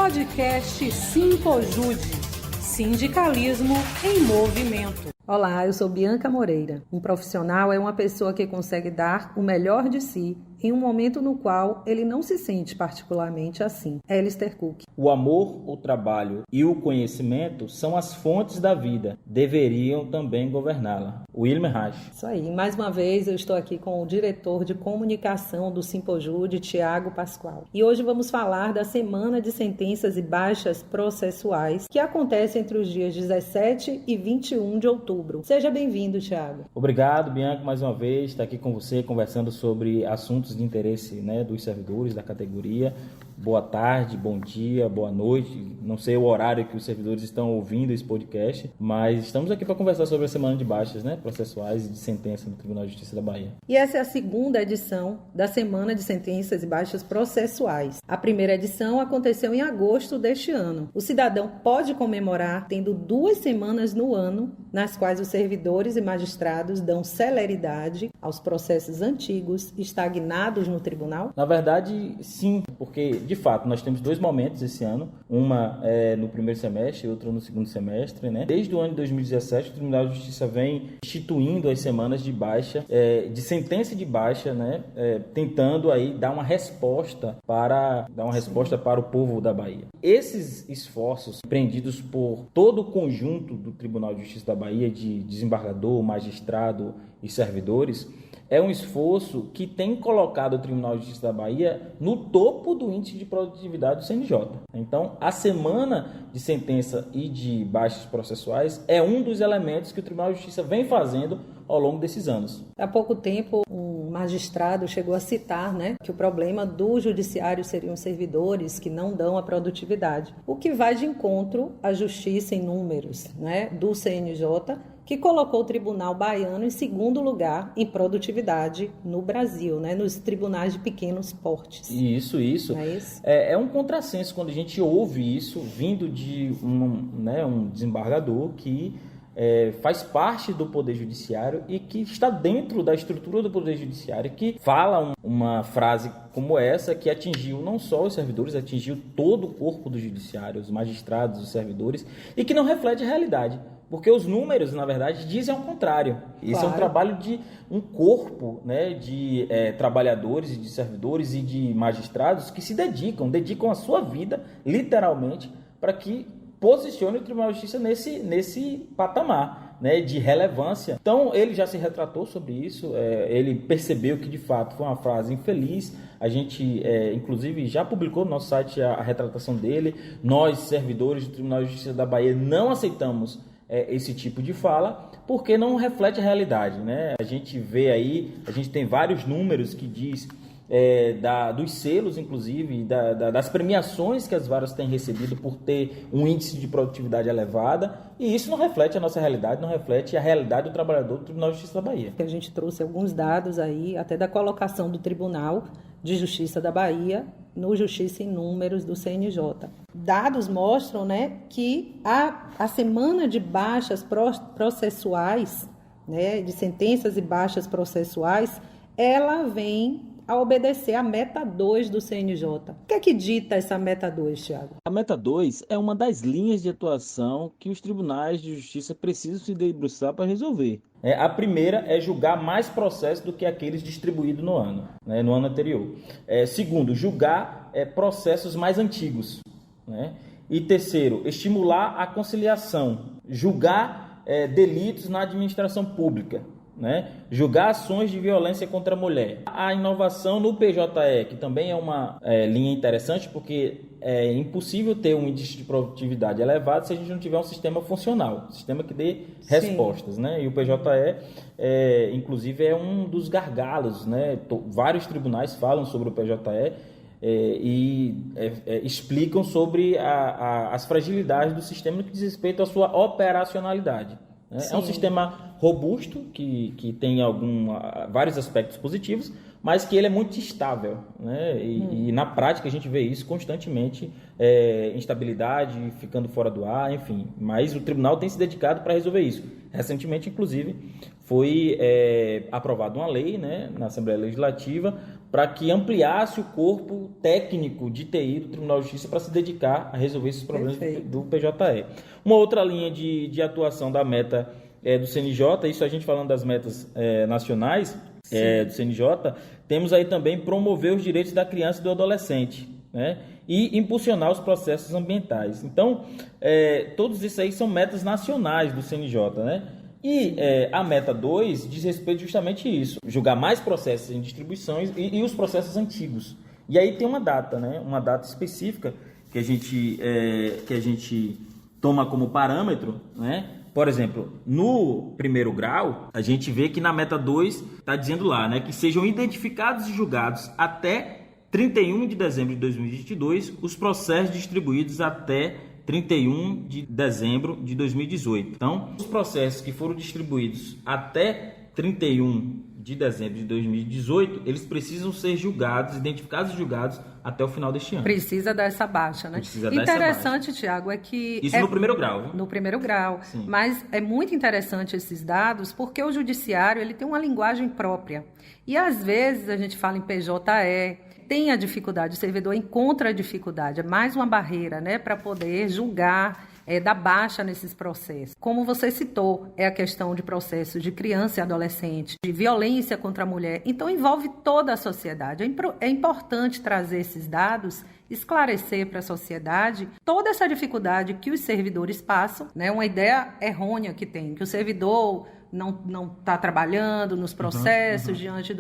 Podcast Simpojude, Sindicalismo em Movimento. Olá, eu sou Bianca Moreira. Um profissional é uma pessoa que consegue dar o melhor de si em um momento no qual ele não se sente particularmente assim. Alistair Cook. O amor, o trabalho e o conhecimento são as fontes da vida. Deveriam também governá-la. William Reich. Isso aí. Mais uma vez eu estou aqui com o diretor de comunicação do Simpojude, Tiago Pascoal. E hoje vamos falar da Semana de Sentenças e Baixas Processuais, que acontece entre os dias 17 e 21 de outubro. Seja bem-vindo, Tiago. Obrigado, Bianca, mais uma vez, estar aqui com você, conversando sobre assuntos de interesse, dos servidores da categoria. Boa tarde, bom dia, boa noite. Não sei o horário que os servidores estão ouvindo esse podcast, mas estamos aqui para conversar sobre a semana de baixas, processuais e de sentença no Tribunal de Justiça da Bahia. E essa é a segunda edição da Semana de Sentenças e Baixas Processuais. A primeira edição aconteceu em agosto deste ano. O cidadão pode comemorar tendo 2 semanas no ano, nas quais os servidores e magistrados dão celeridade aos processos antigos estagnados no tribunal? Na verdade, sim, porque de fato nós temos 2 momentos esse ano, uma no primeiro semestre e outra no segundo semestre, Desde o ano de 2017, o Tribunal de Justiça vem instituindo as semanas de baixa, de sentença de baixa, tentando aí dar uma resposta para o povo da Bahia. Esses esforços empreendidos por todo o conjunto do Tribunal de Justiça da Bahia, de desembargador, magistrado e servidores, é um esforço que tem colocado o Tribunal de Justiça da Bahia no topo do índice de produtividade do CNJ. Então, a semana de sentença e de baixas processuais é um dos elementos que o Tribunal de Justiça vem fazendo ao longo desses anos. Há pouco tempo, um magistrado chegou a citar que o problema do judiciário seriam servidores que não dão a produtividade, o que vai de encontro à justiça em números do CNJ, que colocou o Tribunal Baiano em segundo lugar em produtividade no Brasil, nos tribunais de pequenos portes. Isso. É isso? É um contrassenso quando a gente ouve isso vindo de um desembargador que faz parte do Poder Judiciário e que está dentro da estrutura do Poder Judiciário, que fala uma frase como essa, que atingiu não só os servidores, atingiu todo o corpo do Judiciário, os magistrados, os servidores, e que não reflete a realidade. Porque os números, na verdade, dizem ao contrário. Isso é um trabalho de um corpo de trabalhadores e de servidores e de magistrados que se dedicam a sua vida, literalmente, para que posicione o Tribunal de Justiça nesse patamar de relevância. Então, ele já se retratou sobre isso, ele percebeu que, de fato, foi uma frase infeliz. A gente, inclusive, já publicou no nosso site a retratação dele. Nós, servidores do Tribunal de Justiça da Bahia, não aceitamos esse tipo de fala, porque não reflete a realidade, A gente vê aí, a gente tem vários números que diz dos selos, inclusive, das premiações que as varas têm recebido por ter um índice de produtividade elevada, e isso não reflete a nossa realidade, não reflete a realidade do trabalhador do Tribunal de Justiça da Bahia. A gente trouxe alguns dados aí, até da colocação do Tribunal de Justiça da Bahia no Justiça em Números do CNJ. Dados mostram que a semana de baixas processuais, de sentenças e baixas processuais, ela vem a obedecer a meta 2 do CNJ. O que é que dita essa meta 2, Thiago? A meta 2 é uma das linhas de atuação que os tribunais de justiça precisam se debruçar para resolver. A primeira é julgar mais processos do que aqueles distribuídos no ano anterior. Segundo, julgar processos mais antigos. E terceiro, estimular a conciliação, julgar delitos na administração pública. Julgar ações de violência contra a mulher. A inovação no PJE, que também é uma linha interessante, porque é impossível ter um índice de produtividade elevado se a gente não tiver um sistema funcional, um sistema que dê respostas. E o PJE, inclusive, é um dos gargalos. Vários tribunais falam sobre o PJE explicam sobre as fragilidades do sistema no que diz respeito à sua operacionalidade. É um sistema robusto, que tem vários aspectos positivos, mas que ele é muito instável. E na prática a gente vê isso constantemente, instabilidade, ficando fora do ar, enfim. Mas o tribunal tem se dedicado para resolver isso. Recentemente, inclusive, foi aprovada uma lei na Assembleia Legislativa para que ampliasse o corpo técnico de TI do Tribunal de Justiça para se dedicar a resolver esses problemas do PJE. Uma outra linha de atuação da meta do CNJ, isso a gente falando das metas nacionais do CNJ, temos aí também promover os direitos da criança e do adolescente, né? E impulsionar os processos ambientais. Então, todos isso aí são metas nacionais do CNJ, né? E a meta 2 diz respeito justamente a isso, julgar mais processos em distribuições e os processos antigos. E aí tem uma data, né? Uma data específica que a gente toma como parâmetro, né? Por exemplo, no primeiro grau, a gente vê que na meta 2 está dizendo lá, né, que sejam identificados e julgados até 31 de dezembro de 2022 os processos distribuídos até 31 de dezembro de 2018. Então, os processos que foram distribuídos até 31 de dezembro de 2018, eles precisam ser julgados, identificados e julgados até o final deste ano. Precisa dar essa baixa, né? Precisa dar interessante, essa baixa. Tiago, é que... Isso no primeiro grau, viu? No primeiro grau. Sim. Mas é muito interessante esses dados, porque o judiciário ele tem uma linguagem própria. E às vezes a gente fala em PJE, tem a dificuldade, o servidor encontra a dificuldade, é mais uma barreira, né, para poder julgar, dar baixa nesses processos. Como você citou, é a questão de processos de criança e adolescente, de violência contra a mulher, então envolve toda a sociedade. É importante trazer esses dados, esclarecer para a sociedade toda essa dificuldade que os servidores passam, né, uma ideia errônea que tem, que o servidor não está trabalhando nos processos diante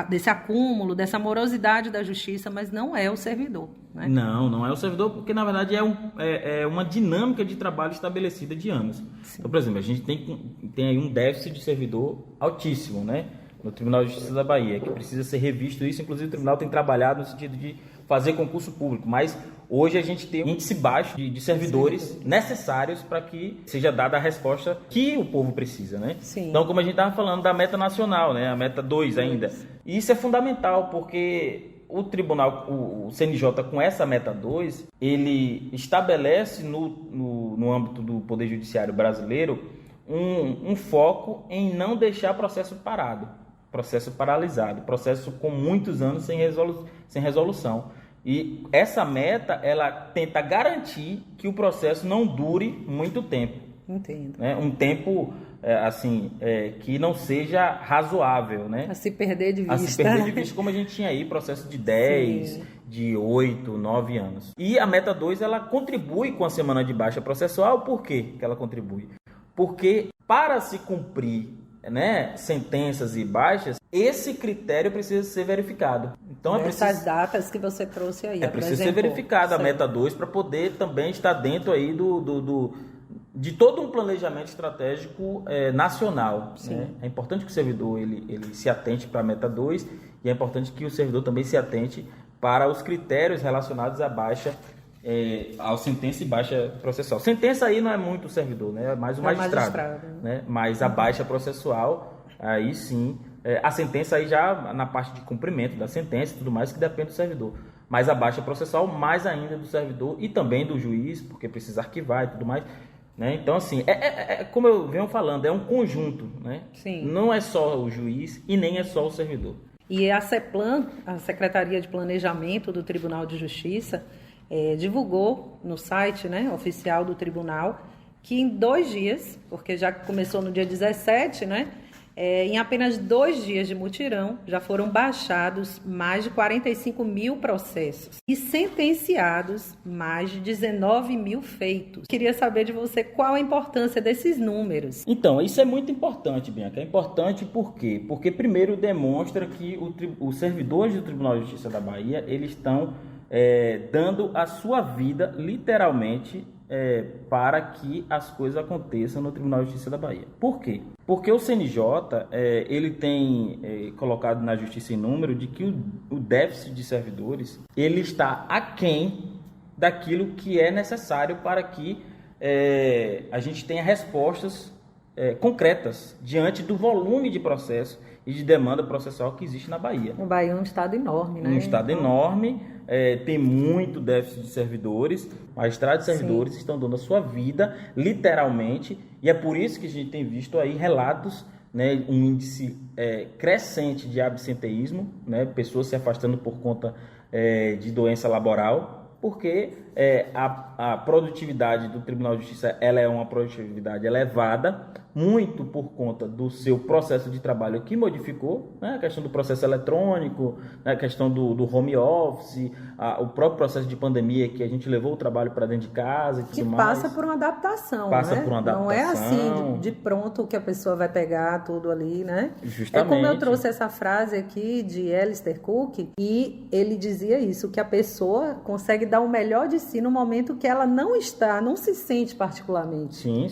desse acúmulo, dessa morosidade da justiça, mas não é o servidor, né? Não é o servidor, porque na verdade é uma dinâmica de trabalho estabelecida de anos. Sim. Então, por exemplo, a gente tem aí um déficit de servidor altíssimo, né, no Tribunal de Justiça da Bahia, que precisa ser revisto isso, inclusive o tribunal tem trabalhado no sentido de fazer concurso público, mas hoje a gente tem um índice baixo de servidores necessários para que seja dada a resposta que o povo precisa, né? Sim. Então, como a gente estava falando da meta nacional, né, a meta 2 ainda, e isso é fundamental, porque o tribunal, o CNJ, com essa meta 2, ele estabelece no âmbito do Poder Judiciário brasileiro um foco em não deixar processo parado, processo paralisado, processo com muitos anos sem resolução. E essa meta, ela tenta garantir que o processo não dure muito tempo. Entendo. Né? Um tempo, que não seja razoável, né? A se perder de vista. A se perder de vista, como a gente tinha aí, processo de 10, Sim. de 8, 9 anos. E a meta 2, ela contribui com a semana de baixa processual. Por quê que ela contribui? Porque para se cumprir, né, sentenças e baixas, esse critério precisa ser verificado. Então, essas datas que você trouxe aí. Precisa ser verificada a meta 2 para poder também estar dentro aí de todo um planejamento estratégico nacional. Né? É importante que o servidor ele se atente para a meta 2 e é importante que o servidor também se atente para os critérios relacionados à baixa, à sentença e baixa processual. Sentença aí não é muito o servidor, né? É mais o magistrado. Né? Mas a baixa processual, aí sim, a sentença aí já na parte de cumprimento da sentença e tudo mais, que depende do servidor. Mas a baixa processual, mais ainda do servidor e também do juiz, porque precisa arquivar e tudo mais. Né? Então, assim, como eu venho falando, é um conjunto. Né? Sim. Não é só o juiz e nem é só o servidor. E a CEPLAN, a Secretaria de Planejamento do Tribunal de Justiça, divulgou no site, né, oficial do tribunal que em 2 dias, porque já começou no dia 17, né, em apenas 2 dias de mutirão, já foram baixados mais de 45 mil processos e sentenciados mais de 19 mil feitos. Queria saber de você qual a importância desses números. Então, isso é muito importante, Bianca. É importante por quê? Porque, primeiro, demonstra que os servidores do Tribunal de Justiça da Bahia, eles estão dando a sua vida, literalmente, para que as coisas aconteçam no Tribunal de Justiça da Bahia. Por quê? Porque o CNJ ele tem colocado na Justiça em número de que o déficit de servidores ele está aquém daquilo que é necessário para que a gente tenha respostas concretas diante do volume de processo e de demanda processual que existe na Bahia. O Bahia é um estado enorme, né? Um estado enorme, tem muito déficit de servidores, magistrados e servidores Sim. estão dando a sua vida, literalmente, e é por isso que a gente tem visto aí relatos né, um índice crescente de absenteísmo, né, pessoas se afastando por conta de doença laboral, porque a produtividade do Tribunal de Justiça ela é uma produtividade elevada, muito por conta do seu processo de trabalho que modificou, né? A questão do processo eletrônico, né? A questão do home office, o próprio processo de pandemia que a gente levou o trabalho para dentro de casa e tudo mais. Que passa por uma adaptação, Passa né? por uma adaptação. Não é assim de pronto que a pessoa vai pegar tudo ali, né? Justamente. É como eu trouxe essa frase aqui de Alistair Cook, e ele dizia isso, que a pessoa consegue dar o melhor de si no momento que ela não se sente particularmente. Sim.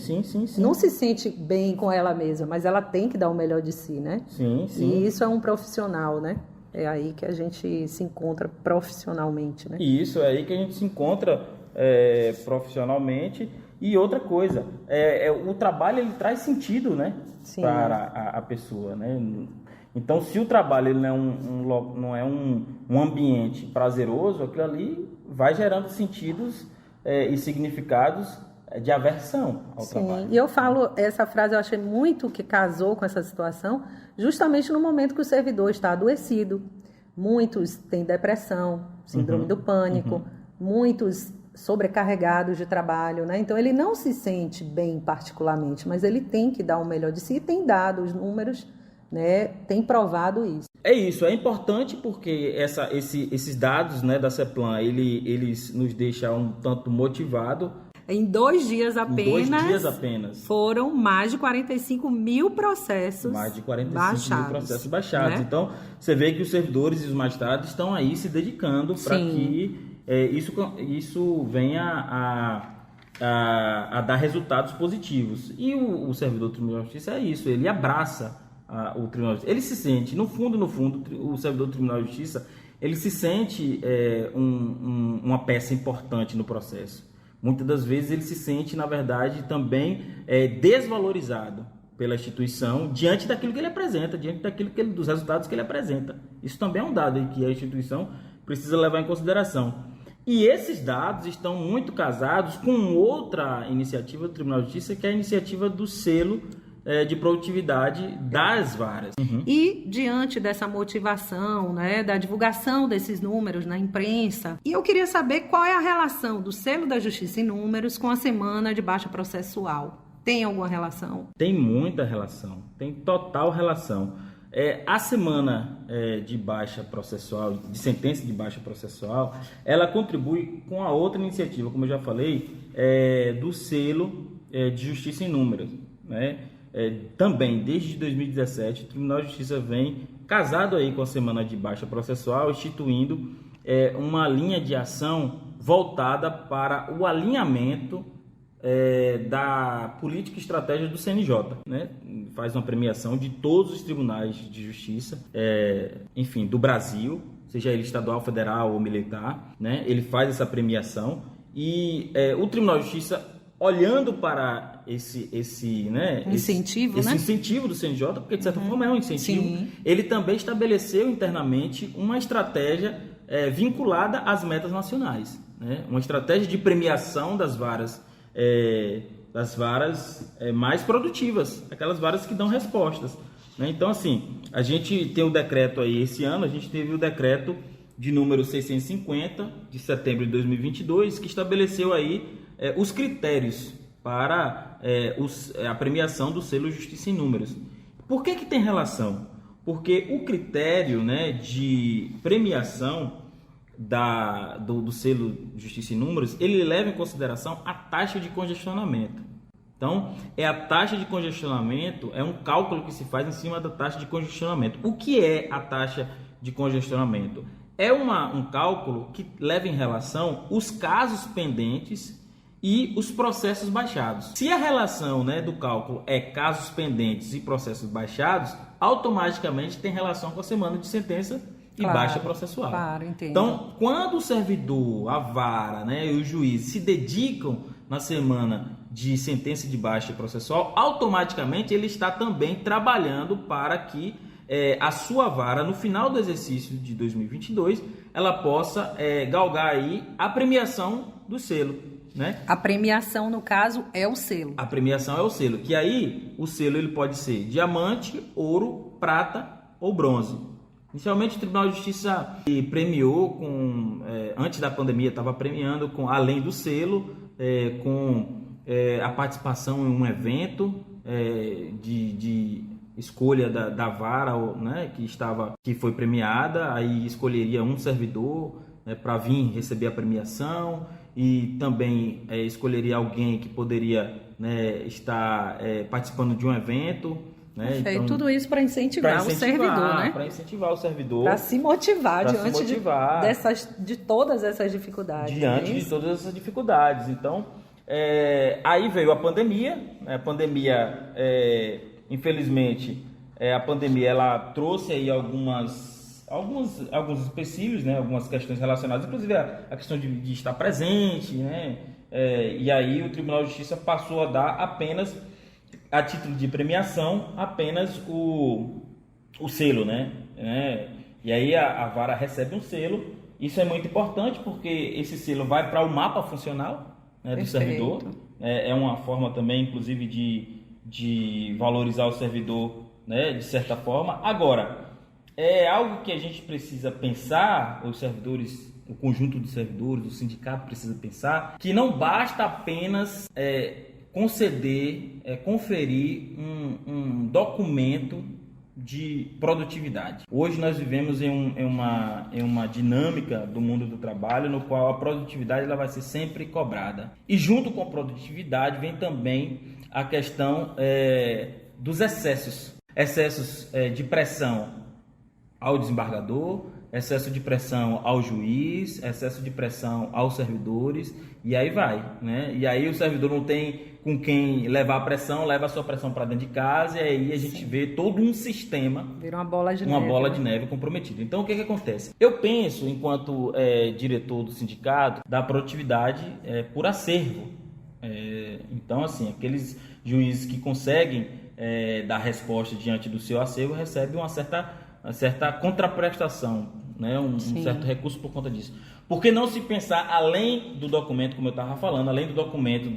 Não se sente bem com ela mesma, mas ela tem que dar o melhor de si, né? Sim. E isso é um profissional, né? É aí que a gente se encontra profissionalmente, né? E isso é aí que a gente se encontra profissionalmente. E outra coisa, o trabalho ele traz sentido, né? Sim. Para a pessoa, né? Então, se o trabalho ele não é um ambiente prazeroso, aquilo ali vai gerando sentidos e significados de aversão ao trabalho. E eu falo, essa frase eu achei muito que casou com essa situação, justamente no momento que o servidor está adoecido. Muitos têm depressão, síndrome do pânico, muitos sobrecarregados de trabalho, né? Então ele não se sente bem particularmente, mas ele tem que dar o melhor de si, e tem dado os números, né? Tem provado isso. É isso, é importante porque esses dados, né, da CEPLAN, eles nos deixam um tanto motivados. Em 2 dias apenas, foram mais de 45 mil processos baixados. Né? Então, você vê que os servidores e os magistrados estão aí se dedicando para que isso venha a dar resultados positivos. E o servidor do Tribunal de Justiça é isso, ele abraça o Tribunal de Justiça. Ele se sente, no fundo, o servidor do Tribunal de Justiça, ele se sente uma peça importante no processo. Muitas das vezes ele se sente, na verdade, também desvalorizado pela instituição diante daquilo que ele apresenta, diante dos resultados que ele apresenta. Isso também é um dado que a instituição precisa levar em consideração. E esses dados estão muito casados com outra iniciativa do Tribunal de Justiça, que é a iniciativa do selo de produtividade das varas. E diante dessa motivação, né, da divulgação desses números na imprensa, e eu queria saber qual é a relação do selo da Justiça em Números com a semana de baixa processual. Tem alguma relação? Tem muita relação, tem total relação. A semana de baixa processual, de sentença de baixa processual, ela contribui com a outra iniciativa, como eu já falei, do selo de Justiça em Números, né? Também, desde 2017, o Tribunal de Justiça vem casado aí com a semana de baixa processual, instituindo uma linha de ação voltada para o alinhamento da política e estratégia do CNJ, né? Faz uma premiação de todos os tribunais de justiça, enfim, do Brasil, seja ele estadual, federal ou militar, né? Ele faz essa premiação e o Tribunal de Justiça, olhando para esse incentivo do CNJ, porque de certa forma é um incentivo, ele também estabeleceu internamente uma estratégia vinculada às metas nacionais, né? Uma estratégia de premiação das varas mais produtivas, aquelas varas que dão respostas, né? Então, assim, a gente tem o decreto aí, esse ano a gente teve o decreto de número 650 de setembro de 2022, que estabeleceu aí os critérios para a premiação do selo Justiça em Números. Por que tem relação? Porque o critério, né, de premiação do selo Justiça em Números, ele leva em consideração a taxa de congestionamento. Então, a taxa de congestionamento é um cálculo que se faz em cima da taxa de congestionamento. O que é a taxa de congestionamento? É um cálculo que leva em relação os casos pendentes e os processos baixados. Se a relação, né, do cálculo é casos pendentes e processos baixados, automaticamente tem relação com a semana de sentença e baixa processual. Claro, entendo. Então, quando o servidor, a vara, né, e o juiz se dedicam na semana de sentença de baixa processual, automaticamente ele está também trabalhando para que a sua vara, no final do exercício de 2022, ela possa galgar aí a premiação do selo, né? A premiação, no caso, é o selo. A premiação é o selo, que aí o selo ele pode ser diamante, ouro, prata ou bronze. Inicialmente o Tribunal de Justiça premiou antes da pandemia, estava premiando além do selo, com a participação em um evento de escolha da vara, né, que foi premiada, aí escolheria um servidor, né, para vir receber a premiação, e também escolheria alguém que poderia, né, estar participando de um evento. Né? Então, tudo isso para incentivar o servidor, né? Para incentivar o servidor. Para se motivar de todas essas dificuldades. Diante de todas essas dificuldades. Então, aí veio a pandemia. A pandemia, infelizmente, a pandemia ela trouxe aí alguns empecilhos, né? Algumas questões relacionadas, inclusive a questão de estar presente, né? E aí o Tribunal de Justiça passou a dar apenas, a título de premiação, apenas o selo, né? E aí a vara recebe um selo. Isso é muito importante porque esse selo vai para o mapa funcional, né, do servidor. É uma forma também, inclusive, de valorizar o servidor, né, de certa forma. Agora, é algo que a gente precisa pensar, os servidores, o conjunto de servidores, o sindicato precisa pensar, que não basta apenas conferir um documento de produtividade. Hoje nós vivemos em uma dinâmica do mundo do trabalho no qual a produtividade ela vai ser sempre cobrada. E junto com a produtividade vem também a questão dos excessos. Excessos de pressão ao desembargador, excesso de pressão ao juiz, excesso de pressão aos servidores, e aí vai, né? E aí o servidor não tem com quem levar a pressão, leva a sua pressão para dentro de casa, e aí a gente vê todo um sistema, vira uma bola de neve comprometida. Então o que acontece? Eu penso, enquanto diretor do sindicato, da produtividade por acervo. Então, assim, aqueles juízes que conseguem dar resposta diante do seu acervo recebem uma certa contraprestação, né? Um certo recurso por conta disso. Por que não se pensar além do documento, como eu estava falando, além do documento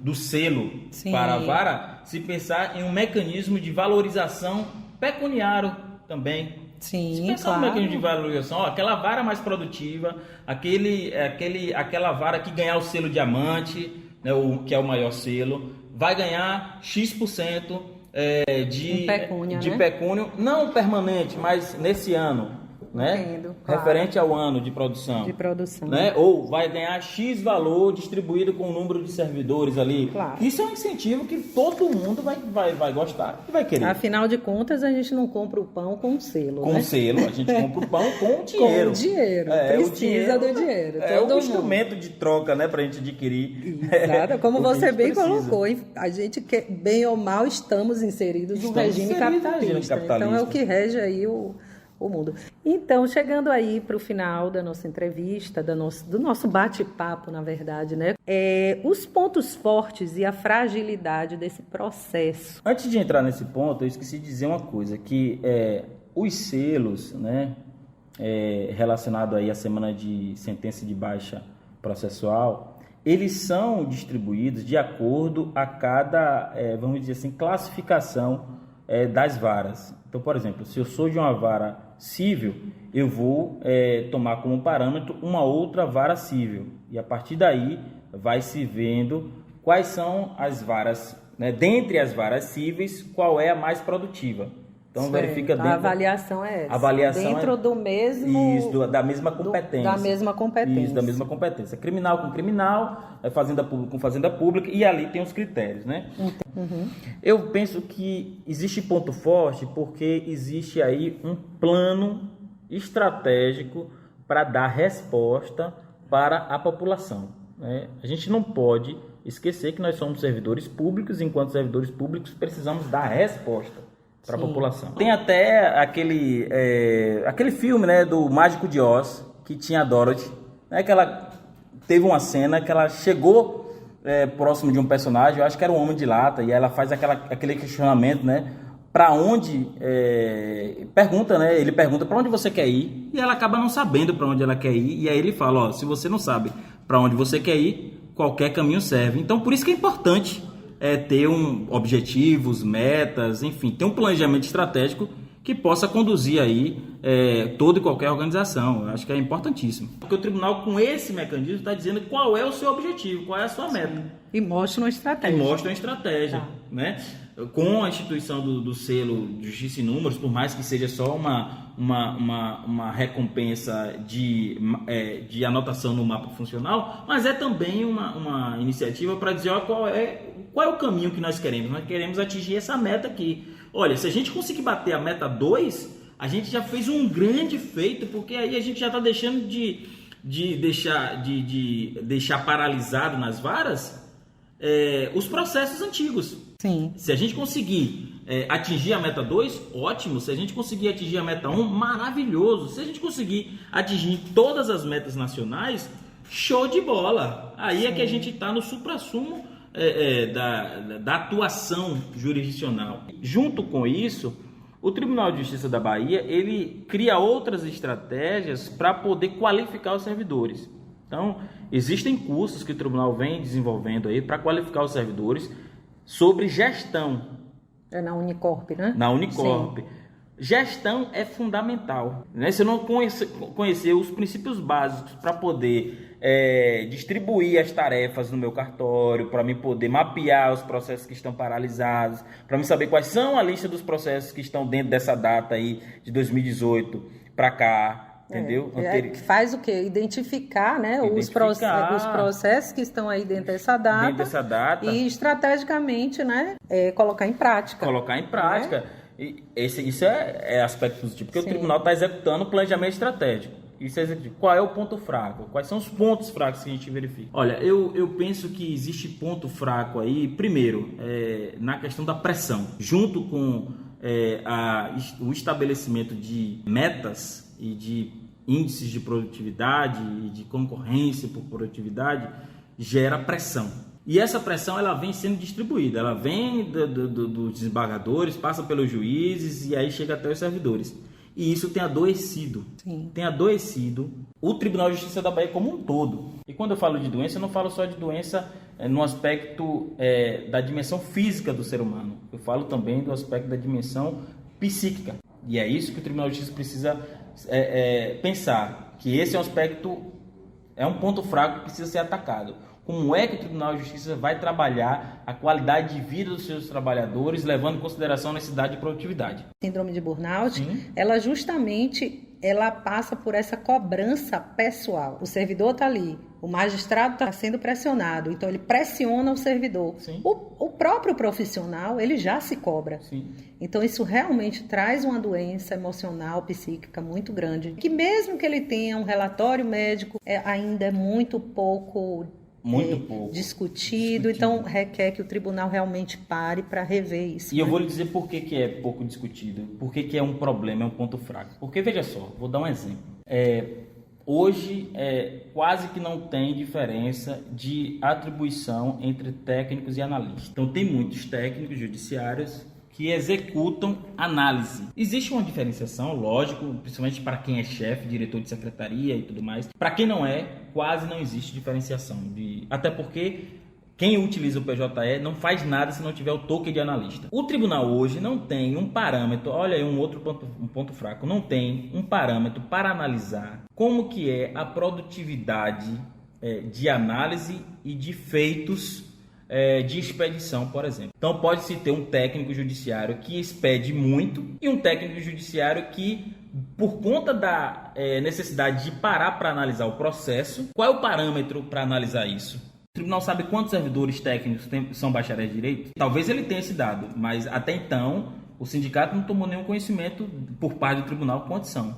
do selo para a vara, se pensar em um mecanismo de valorização pecuniário também. Sim, se pensar no mecanismo de valorização, aquela vara mais produtiva, aquela vara que ganhar o selo diamante, né, que é o maior selo, vai ganhar X% de pecúnio, não permanente, mas nesse ano, né? Entendo, claro. Referente ao ano de produção. Né? Ou vai ganhar X valor distribuído com o número de servidores ali. Claro. Isso é um incentivo que todo mundo vai gostar e vai querer. Afinal de contas, a gente não compra o pão com selo. Com selo, a gente compra o pão com o dinheiro. Com o dinheiro. Precisa do dinheiro. É um instrumento de troca, né, pra gente adquirir. Exato. Como você bem colocou, a gente, bem ou mal, estamos inseridos no regime capitalista. Então é o que rege aí o mundo. Então, chegando aí para o final da nossa entrevista, do nosso bate-papo, na verdade, né? Os pontos fortes e a fragilidade desse processo. Antes de entrar nesse ponto, eu esqueci de dizer uma coisa, que os selos, né, relacionado aí à semana de sentença de baixa processual, eles são distribuídos de acordo a cada, vamos dizer assim, classificação das varas. Então, por exemplo, se eu sou de uma vara civil, eu vou tomar como parâmetro uma outra vara civil. E a partir daí vai se vendo quais são as varas, né, dentre as varas cíveis, qual é a mais produtiva. Então, verifica dentro... A avaliação é essa. A avaliação dentro do mesmo... Isso, da mesma competência. Da mesma competência. Isso, da mesma competência. Criminal com criminal, fazenda pública com fazenda pública, e ali tem os critérios, né? Uhum. Eu penso que existe ponto forte porque existe aí um plano estratégico para dar resposta para a população, né? A gente não pode esquecer que nós somos servidores públicos, enquanto servidores públicos precisamos dar resposta para a população. Tem até aquele filme, né, do Mágico de Oz, que tinha a Dorothy, né, que ela teve uma cena que ela chegou próximo de um personagem, eu acho que era um Homem de Lata, e ela faz aquele questionamento, né, para onde pergunta, né? Ele pergunta para onde você quer ir e ela acaba não sabendo para onde ela quer ir, e aí ele fala, ó, se você não sabe para onde você quer ir, qualquer caminho serve. Então, por isso que é importante ter objetivos, metas, enfim, ter um planejamento estratégico que possa conduzir aí toda e qualquer organização. Eu acho que é importantíssimo. Porque o tribunal, com esse mecanismo, está dizendo qual é o seu objetivo, qual é a sua meta. E mostra uma estratégia. Tá. Né? Com a instituição do selo de Justiça em Números, por mais que seja só uma recompensa de anotação no mapa funcional, mas é também uma iniciativa para dizer qual é o caminho que nós queremos. Nós queremos atingir essa meta aqui. Olha, se a gente conseguir bater a meta 2, a gente já fez um grande feito, porque aí a gente já está deixando de deixar paralisado nas varas os processos antigos. Sim. Se a gente conseguir atingir a meta 2, ótimo. Se a gente conseguir atingir a meta 1, maravilhoso. Se a gente conseguir atingir todas as metas nacionais, show de bola. Aí é que a gente está no suprassumo da atuação jurisdicional. Junto com isso, o Tribunal de Justiça da Bahia, ele cria outras estratégias para poder qualificar os servidores. Então, existem cursos que o tribunal vem desenvolvendo aí para qualificar os servidores sobre gestão. É na Unicorp, né? Na Unicorp. Sim. Gestão é fundamental, né? Se eu não conhecer os princípios básicos para poder distribuir as tarefas no meu cartório, para mim poder mapear os processos que estão paralisados, para mim saber quais são a lista dos processos que estão dentro dessa data aí de 2018 para cá, entendeu? Faz o quê? Identificar, né, os processos que estão aí dentro dessa data. E estrategicamente, né, colocar em prática. Né? Isso é aspecto positivo, porque Sim. O tribunal está executando o planejamento estratégico. Isso é executivo. Qual é o ponto fraco? Quais são os pontos fracos que a gente verifica? Olha, eu penso que existe ponto fraco aí, primeiro, na questão da pressão, junto com o estabelecimento de metas e de índices de produtividade e de concorrência por produtividade, gera pressão. E essa pressão ela vem sendo distribuída, ela vem dos desembargadores, passa pelos juízes e aí chega até os servidores. E isso tem adoecido. Sim. Tem adoecido o Tribunal de Justiça da Bahia como um todo. E quando eu falo de doença, eu não falo só de doença no aspecto da dimensão física do ser humano. Eu falo também do aspecto da dimensão psíquica. E é isso que o Tribunal de Justiça precisa pensar. Que esse é um aspecto, é um ponto fraco que precisa ser atacado. Como é que o Tribunal de Justiça vai trabalhar a qualidade de vida dos seus trabalhadores, levando em consideração a necessidade de produtividade? Síndrome de burnout, Sim. ela passa por essa cobrança pessoal. O servidor está ali, o magistrado está sendo pressionado, então ele pressiona o servidor. O próprio profissional, ele já se cobra. Sim. Então isso realmente traz uma doença emocional, psíquica muito grande, que mesmo que ele tenha um relatório médico, ainda é muito pouco discutido, então requer que o tribunal realmente pare para rever isso. E eu vou lhe dizer por que é pouco discutido, por que é um problema, é um ponto fraco. Porque, veja só, vou dar um exemplo. Hoje, quase que não tem diferença de atribuição entre técnicos e analistas. Então, tem muitos técnicos judiciários que executam análise. Existe uma diferenciação, lógico, principalmente para quem é chefe, diretor de secretaria e tudo mais. Para quem não é, quase não existe diferenciação. Até porque quem utiliza o PJE não faz nada se não tiver o token de analista. O tribunal hoje não tem um parâmetro, olha aí um ponto fraco, não tem um parâmetro para analisar como que é a produtividade de análise e de feitos de expedição, por exemplo. Então pode-se ter um técnico judiciário que expede muito e um técnico judiciário que, por conta da necessidade de parar para analisar o processo, qual é o parâmetro para analisar isso? O tribunal sabe quantos servidores técnicos são bacharéis de direito? Talvez ele tenha esse dado, mas até então o sindicato não tomou nenhum conhecimento por parte do tribunal quantos são.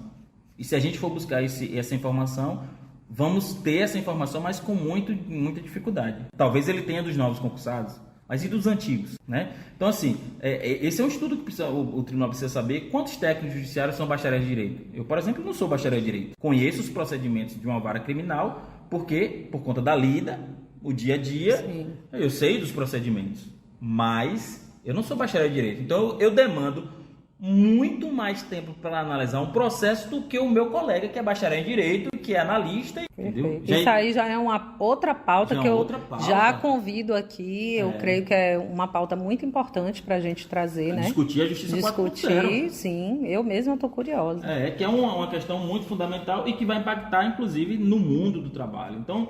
E se a gente for buscar essa informação, vamos ter essa informação, mas com muita dificuldade. Talvez ele tenha dos novos concursados, mas e dos antigos, né? Então, assim, esse é um estudo que o tribunal precisa saber quantos técnicos judiciários são bacharéis de direito. Eu, por exemplo, não sou bacharel de direito. Conheço os procedimentos de uma vara criminal, porque, por conta da lida, o dia a dia, Sim. Eu sei dos procedimentos. Mas Eu não sou bacharel em direito, então eu demando muito mais tempo para analisar um processo do que o meu colega que é bacharel em direito, que é analista. Entendeu? Isso aí já é uma outra pauta que eu já convido aqui. Eu creio que é uma pauta muito importante para a gente trazer, né? Discutir a justiça 4.0. Discutir, sim. Eu mesma estou curiosa. Que é uma questão muito fundamental e que vai impactar, inclusive, no mundo do trabalho. Então,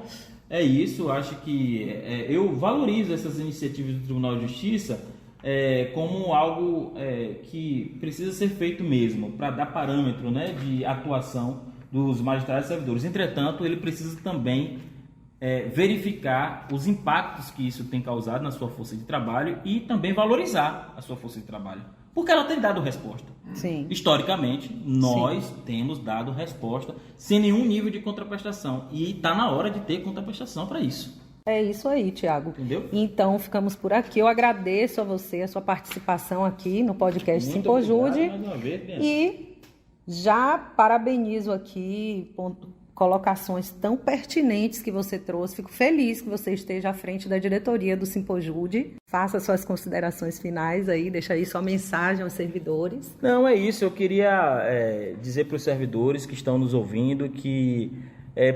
é isso. Acho que eu valorizo essas iniciativas do Tribunal de Justiça como algo que precisa ser feito mesmo, para dar parâmetro, né, de atuação dos magistrados e servidores. Entretanto, ele precisa também verificar os impactos que isso tem causado na sua força de trabalho e também valorizar a sua força de trabalho, porque ela tem dado resposta. Sim. Historicamente, nós temos dado resposta sem nenhum nível de contraprestação e está na hora de ter contraprestação para isso. É isso aí, Tiago. Entendeu? Então, ficamos por aqui. Eu agradeço a você, a sua participação aqui no podcast Simpojude. Mais uma vez, e já parabenizo aqui colocações tão pertinentes que você trouxe. Fico feliz que você esteja à frente da diretoria do Simpojude. Faça suas considerações finais aí, deixa aí sua mensagem aos servidores. Não, é isso. Eu queria dizer para os servidores que estão nos ouvindo que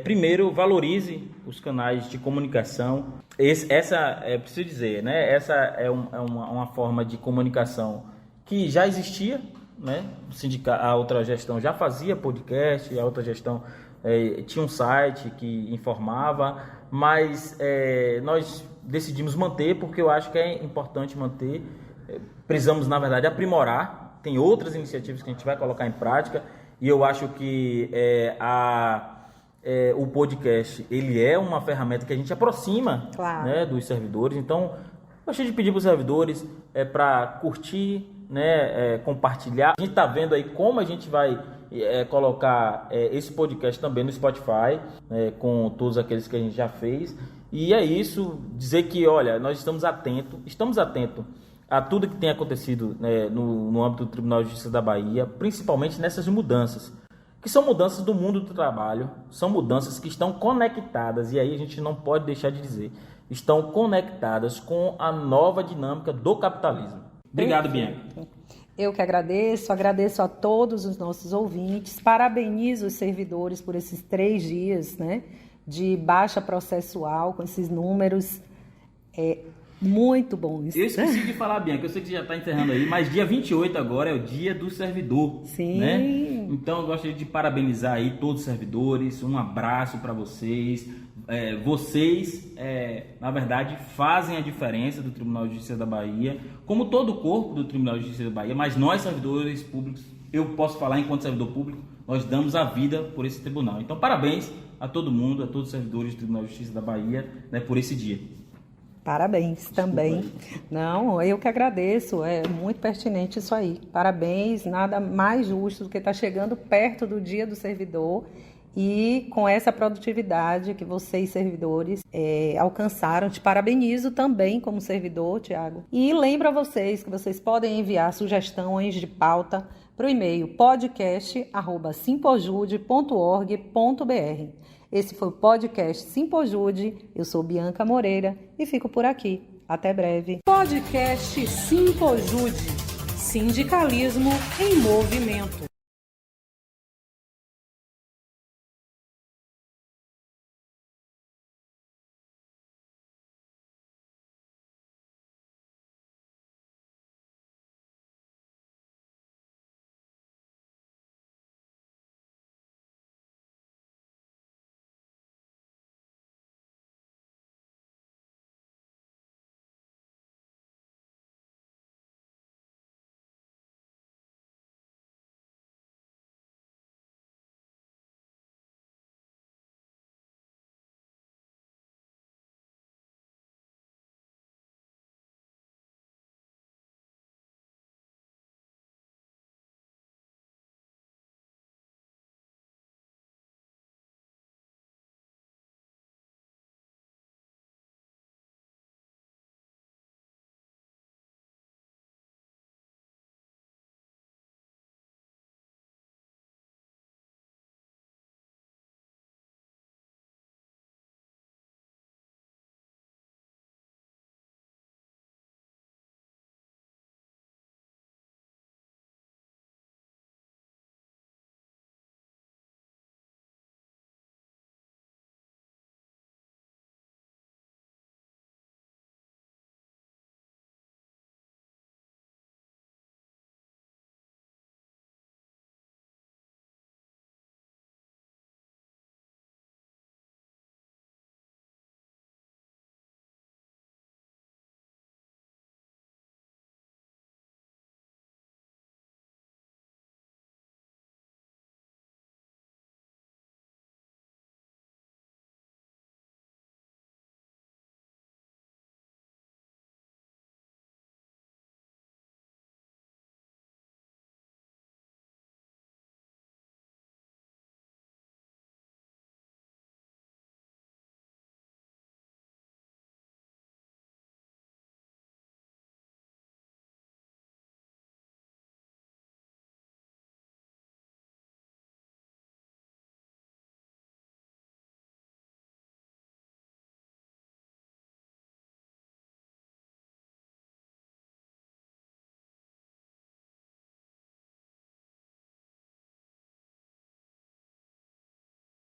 primeiro, valorize os canais de comunicação. Preciso dizer, né? Essa é uma forma de comunicação que já existia, né? A outra gestão já fazia podcast, a outra gestão tinha um site que informava, mas nós decidimos manter porque eu acho que é importante manter. Precisamos, na verdade, aprimorar. Tem outras iniciativas que a gente vai colocar em prática e eu acho que o podcast, ele é uma ferramenta que a gente aproxima, claro, né, dos servidores. Então, gostaria de pedir para os servidores para curtir, né, compartilhar. A gente está vendo aí como a gente vai colocar esse podcast também no Spotify, com todos aqueles que a gente já fez. E é isso, dizer que, olha, nós estamos atentos a tudo que tem acontecido, né, no âmbito do Tribunal de Justiça da Bahia, principalmente nessas mudanças, que são mudanças do mundo do trabalho, são mudanças que estão conectadas, e aí a gente não pode deixar de dizer, estão conectadas com a nova dinâmica do capitalismo. Obrigado, Bianca. Eu que agradeço a todos os nossos ouvintes, parabenizo os servidores por esses 3 dias, né, de baixa processual, com esses números muito bons. Eu esqueci de falar, Bianca, eu sei que você já está encerrando aí, mas dia 28 agora é o dia do servidor. Sim. Né? Então eu gostaria de parabenizar aí todos os servidores, um abraço para vocês. Vocês, na verdade, fazem a diferença do Tribunal de Justiça da Bahia, como todo o corpo do Tribunal de Justiça da Bahia, mas nós, servidores públicos, eu posso falar enquanto servidor público, nós damos a vida por esse tribunal. Então, parabéns a todo mundo, a todos os servidores do Tribunal de Justiça da Bahia, né, por esse dia. Parabéns também. Não, eu que agradeço, é muito pertinente isso aí. Parabéns, nada mais justo do que estar chegando perto do Dia do Servidor e com essa produtividade que vocês, servidores, alcançaram. Te parabenizo também como servidor, Tiago. E lembro a vocês que vocês podem enviar sugestões de pauta para o e-mail podcast@simpojude.org.br. Esse foi o podcast Simpojude. Eu sou Bianca Moreira e fico por aqui. Até breve. Podcast Simpojude. Sindicalismo em movimento.